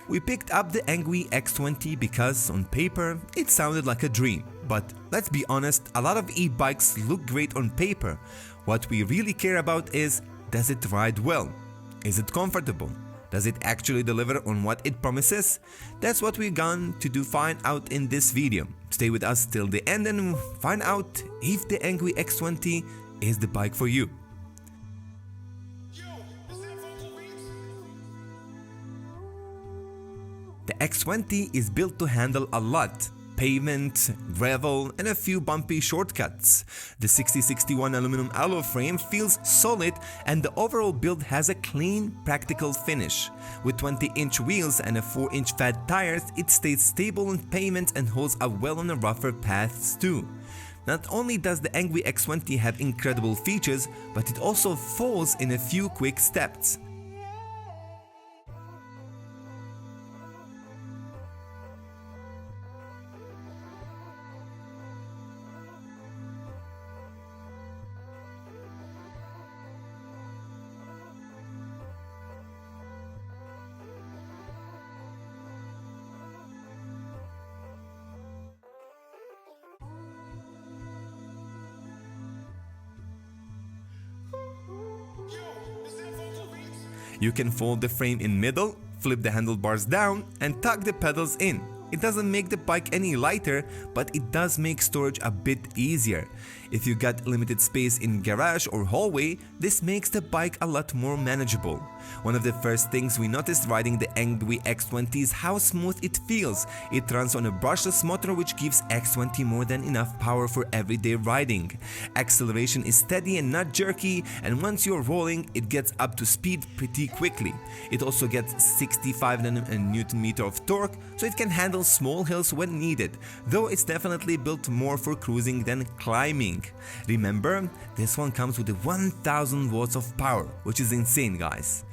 We picked up the Engwe X20 because on paper it sounded like a dream. But let's be honest, a lot of e-bikes look great on paper. What we really care about is, does it ride well? Is it comfortable? Does it actually deliver on what it promises? That's what we're going to find out in this video. Stay with us till the end and find out if the Engwe X20 is the bike for you. The X20 is built to handle a lot. Pavement, gravel, and a few bumpy shortcuts. The 6061 aluminum alloy frame feels solid and the overall build has a clean, practical finish. With 20-inch wheels and a 4-inch fat tires, it stays stable on pavement and holds up well on the rougher paths too. Not only does the Engwe X20 have incredible features, but it also falls in a few quick steps. You can fold the frame in middle, flip the handlebars down, and tuck the pedals in. It doesn't make the bike any lighter, but it does make storage a bit easier. If you got limited space in garage or hallway, this makes the bike a lot more manageable. One of the first things we noticed riding the Engwe X20 is how smooth it feels. It runs on a brushless motor which gives X20 more than enough power for everyday riding. Acceleration is steady and not jerky, and once you're rolling, it gets up to speed pretty quickly. It also gets 65 Nm of torque, so it can handle small hills when needed, though it's definitely built more for cruising than climbing. Remember, this one comes with 1000 watts of power, which is insane, guys.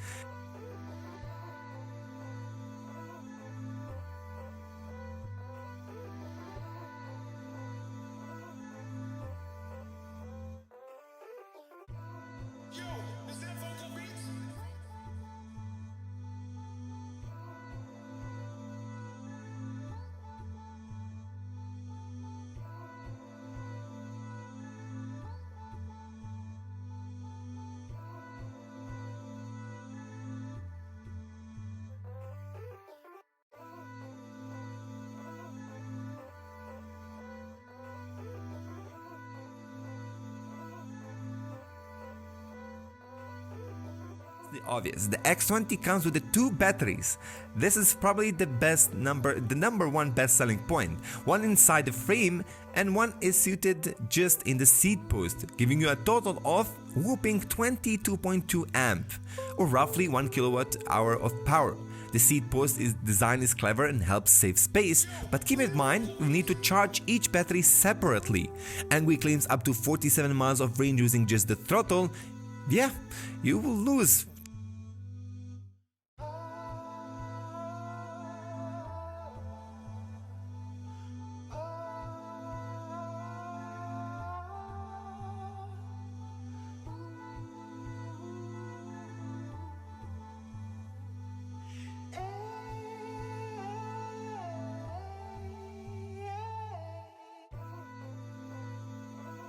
Obvious, the X20 comes with the 2 batteries. This is probably the number one best selling point. One inside the frame and one is suited just in the seat post, giving you a total of whooping 22.2 amp or roughly 1 kilowatt hour of power. The seat post design is clever and helps save space, but keep in mind you need to charge each battery separately. Engwe claims up to 47 miles of range using just the throttle. Yeah, you will lose.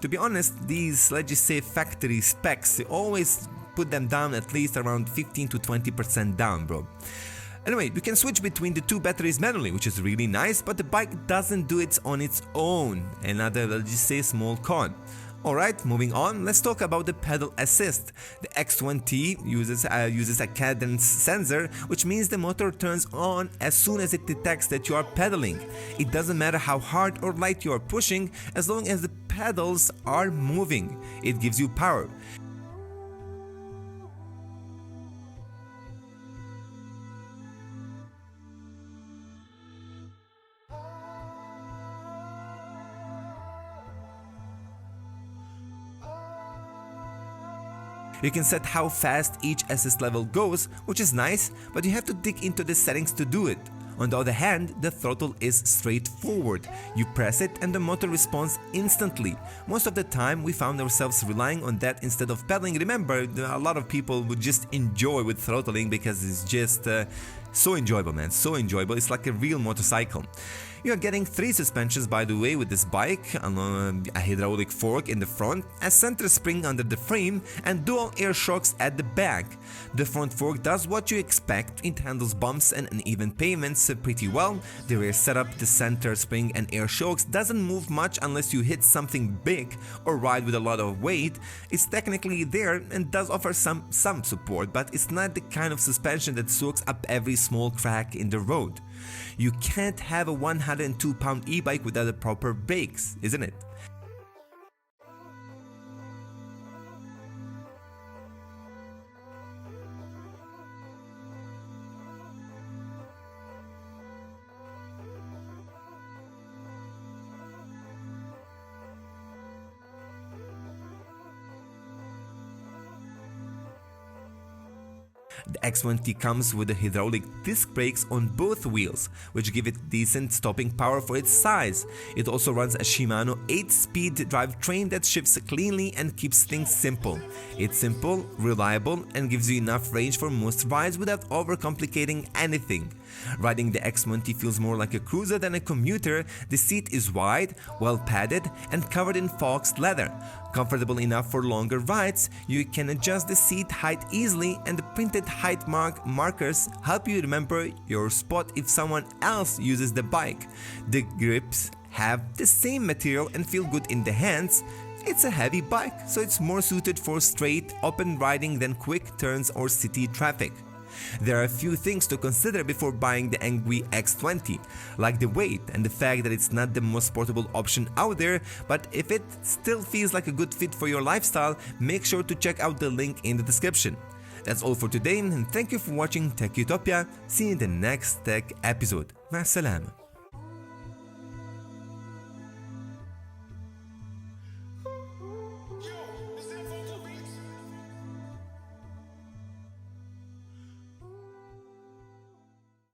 To be honest, these, let's just say, factory specs, they always put them down at least around 15 to 20% down, bro. Anyway, you can switch between the 2 batteries manually, which is really nice, but the bike doesn't do it on its own. Another, let's just say, small con. Alright, moving on, let's talk about the pedal assist. The X20 uses a cadence sensor, which means the motor turns on as soon as it detects that you are pedaling. It doesn't matter how hard or light you are pushing, as long as the pedals are moving. It gives you power. You can set how fast each assist level goes, which is nice, but you have to dig into the settings to do it. On the other hand, the throttle is straightforward. You press it and the motor responds instantly. Most of the time we found ourselves relying on that instead of pedaling. Remember, a lot of people would just enjoy with throttling because it's just So enjoyable, man, so enjoyable. It's like a real motorcycle. You're getting 3 suspensions, by the way, with this bike, a hydraulic fork in the front, a center spring under the frame, and dual air shocks at the back. The front fork does what you expect. It handles bumps and uneven pavements pretty well. The rear setup, the center spring and air shocks doesn't move much unless you hit something big or ride with a lot of weight. It's technically there and does offer some support, but it's not the kind of suspension that soaks up every small crack in the road. You can't have a 102-pound e-bike without the proper brakes, isn't it? The X20 comes with the hydraulic disc brakes on both wheels, which give it decent stopping power for its size. It also runs a Shimano 8-speed drivetrain that shifts cleanly and keeps things simple. It's simple, reliable, and gives you enough range for most rides without overcomplicating anything. Riding the X20 feels more like a cruiser than a commuter. The seat is wide, well padded, and covered in foxed leather. Comfortable enough for longer rides, you can adjust the seat height easily, and the printed height markers help you remember your spot if someone else uses the bike. The grips have the same material and feel good in the hands. It's a heavy bike, so it's more suited for straight, open riding than quick turns or city traffic. There are a few things to consider before buying the Engwe X20, like the weight and the fact that it's not the most portable option out there, but if it still feels like a good fit for your lifestyle, make sure to check out the link in the description. That's all for today, and thank you for watching TechUtopia. See you in the next tech episode. مع السلامة.